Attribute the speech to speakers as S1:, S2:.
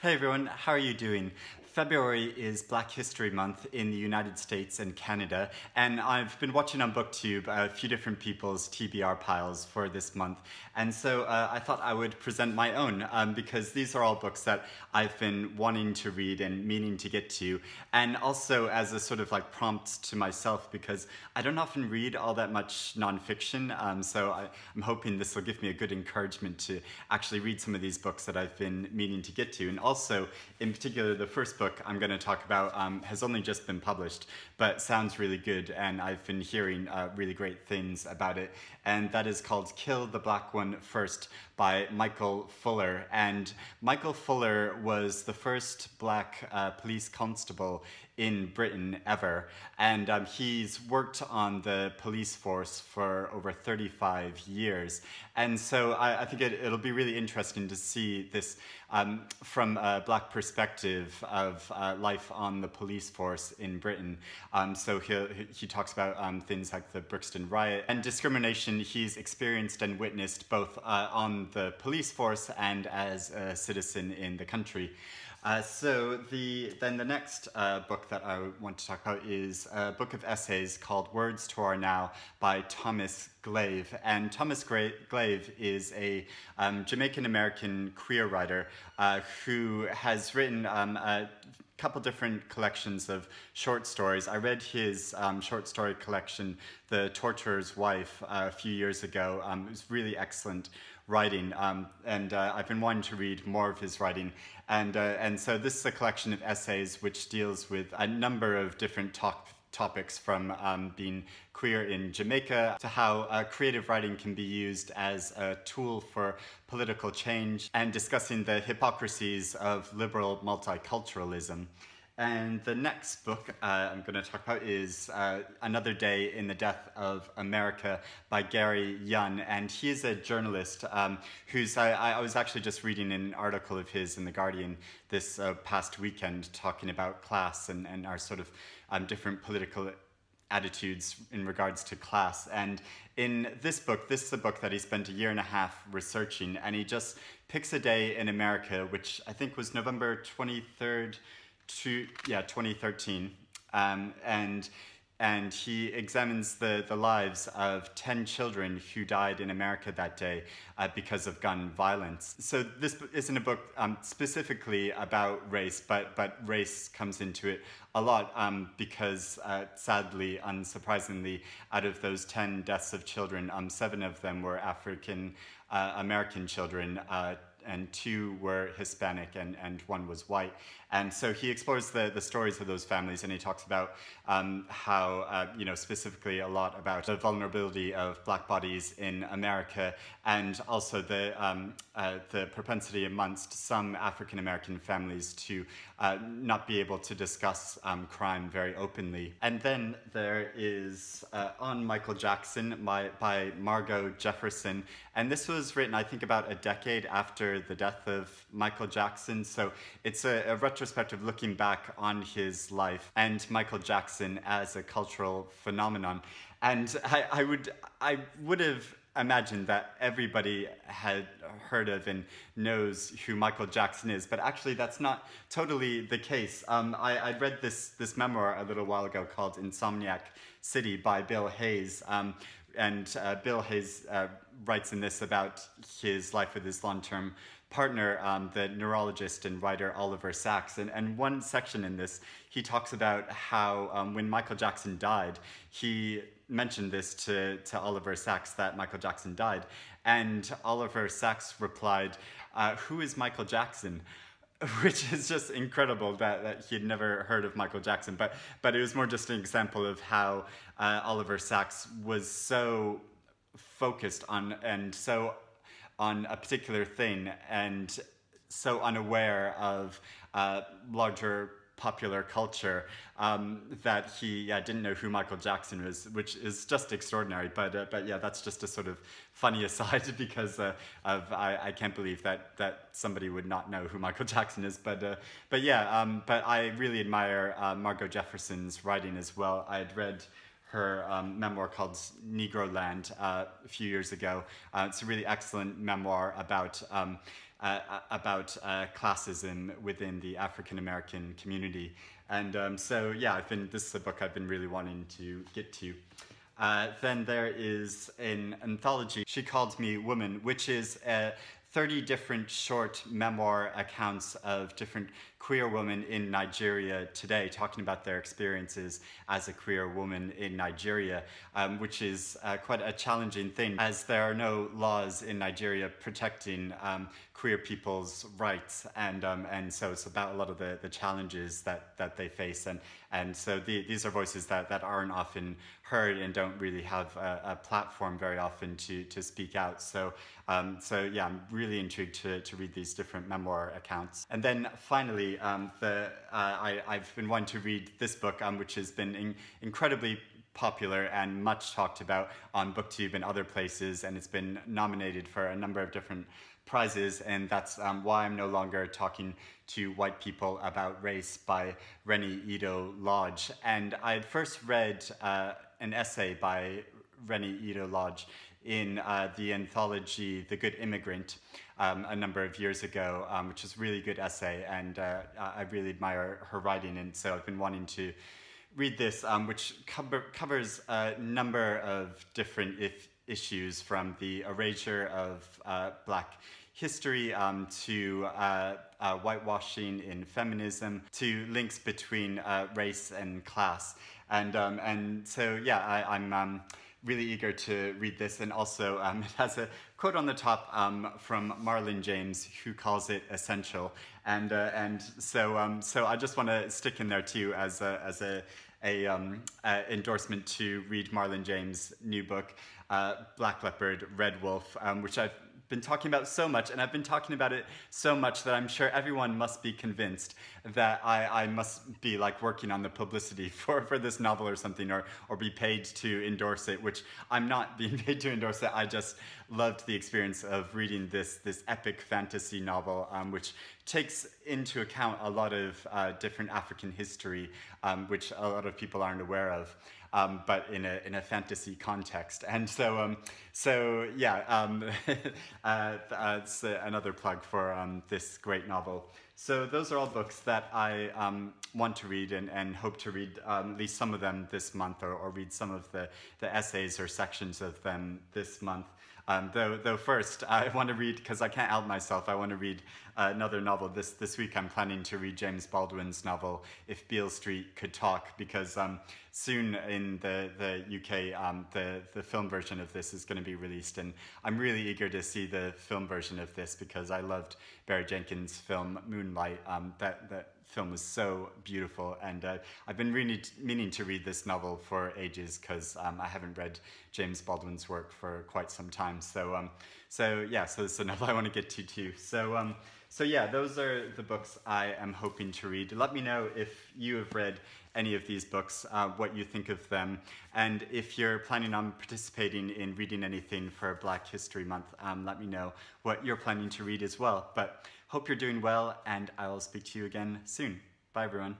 S1: Hey everyone, how are you doing? February is Black History Month in the United States and Canada, and I've been watching on BookTube a few different people's TBR piles for this month, and so I thought I would present my own because these are all books that I've been wanting to read and meaning to get to, and also as a sort of like prompt to myself because I don't often read all that much nonfiction, so I'm hoping this will give me a good encouragement to actually read some of these books that I've been meaning to get to, and also in particular the first book I'm going to talk about has only just been published, but sounds really good, and I've been hearing really great things about it, and that is called Kill the Black One First by Michael Fuller. And Michael Fuller was the first black police constable in Britain ever, and he's worked on the police force for over 35 years, and so I think it'll be really interesting to see this from a black perspective of life on the police force in Britain. So he talks about things like the Brixton Riot and discrimination he's experienced and witnessed both on the police force and as a citizen in the country. Then the next book that I want to talk about is a book of essays called Words to Our Now by Thomas Glave. And Thomas Glave is a Jamaican-American queer writer who has written a couple different collections of short stories. I read his short story collection, The Torturer's Wife, a few years ago. It was really excellent writing, and I've been wanting to read more of his writing, and so this is a collection of essays which deals with a number of different topics from being queer in Jamaica to how creative writing can be used as a tool for political change, and discussing the hypocrisies of liberal multiculturalism. And the next book I'm going to talk about is Another Day in the Death of America by Gary Younge, and he is a journalist who's, I was actually just reading an article of his in The Guardian this past weekend talking about class and our sort of different political attitudes in regards to class. And in this book, this is a book that he spent a year and a half researching, and he just picks a day in America, which I think was November 23rd, 2013, and he examines the lives of 10 children who died in America that day because of gun violence. So this isn't a book specifically about race, but race comes into it a lot because sadly, unsurprisingly, out of those 10 deaths of children, 7 of them were African American children, and 2 were Hispanic, and 1 was white. And so he explores the stories of those families, and he talks about how, specifically a lot about the vulnerability of black bodies in America, and also the propensity amongst some African American families to not be able to discuss crime very openly. And then there is On Michael Jackson by Margo Jefferson, and this was written, I think, about a decade after the death of Michael Jackson, so it's a retrospective looking back on his life and Michael Jackson as a cultural phenomenon. And I would have imagined that everybody had heard of and knows who Michael Jackson is, but actually that's not totally the case. I read this memoir a little while ago called Insomniac City by Bill Hayes, and Bill Hayes writes in this about his life with his long-term partner, the neurologist and writer Oliver Sacks. And one section in this, he talks about how when Michael Jackson died, he mentioned this to Oliver Sacks, that Michael Jackson died. And Oliver Sacks replied, "Who is Michael Jackson?" Which is just incredible that he had never heard of Michael Jackson. But it was more just an example of how Oliver Sacks was so focused on a particular thing and so unaware of larger popular culture that he didn't know who Michael Jackson was, which is just extraordinary. But yeah, that's just a sort of funny aside because I can't believe that somebody would not know who Michael Jackson is. But I really admire Margo Jefferson's writing as well. I had read her memoir called Negroland a few years ago. It's a really excellent memoir about about classism within the African American community. And so yeah, this is a book I've been really wanting to get to. Then there is an anthology, She Called Me Woman, which is 30 different short memoir accounts of different queer women in Nigeria today, talking about their experiences as a queer woman in Nigeria, which is quite a challenging thing, as there are no laws in Nigeria protecting queer people's rights, and so it's about a lot of the challenges that they face, and so these are voices that aren't often heard and don't really have a platform very often to speak out. So yeah, I'm really intrigued to read these different memoir accounts. And then finally, I've been wanting to read this book, which has been incredibly popular and much talked about on BookTube and other places, and it's been nominated for a number of different prizes, and that's Why I'm No Longer Talking to White People About Race by Reni Eddo-Lodge. And I had first read an essay by Reni Eddo-Lodge in the anthology The Good Immigrant a number of years ago, which is a really good essay, and I really admire her writing, and so I've been wanting to read this, which covers a number of different issues, from the erasure of Black history to whitewashing in feminism, to links between race and class. And so yeah, I'm really eager to read this, and also it has a quote on the top from Marlon James, who calls it essential, and so I just want to stick in there too as a endorsement to read Marlon James' new book, Black Leopard, Red Wolf, which I've been talking about so much, and I've been talking about it so much that I'm sure everyone must be convinced that I must be like working on the publicity for this novel or something, or be paid to endorse it, which I'm not being paid to endorse it. I just loved the experience of reading this epic fantasy novel, which takes into account a lot of different African history, which a lot of people aren't aware of. But in a fantasy context, and so yeah, it's another plug for this great novel. So those are all books that I want to read and hope to read at least some of them this month, or read some of the essays or sections of them this month. Though first, I want to read, because I can't help myself, I want to read another novel. This week I'm planning to read James Baldwin's novel, If Beale Street Could Talk, because soon in the UK, the film version of this is going to be released, and I'm really eager to see the film version of this, because I loved Barry Jenkins' film Moonlight. That film was so beautiful, and I've been really meaning to read this novel for ages, because I haven't read James Baldwin's work for quite some time. So yeah, so it's a novel I want to get to too. So yeah, those are the books I am hoping to read. Let me know if you have read any of these books, what you think of them, and if you're planning on participating in reading anything for Black History Month, let me know what you're planning to read as well. But hope you're doing well, and I will speak to you again soon. Bye, everyone.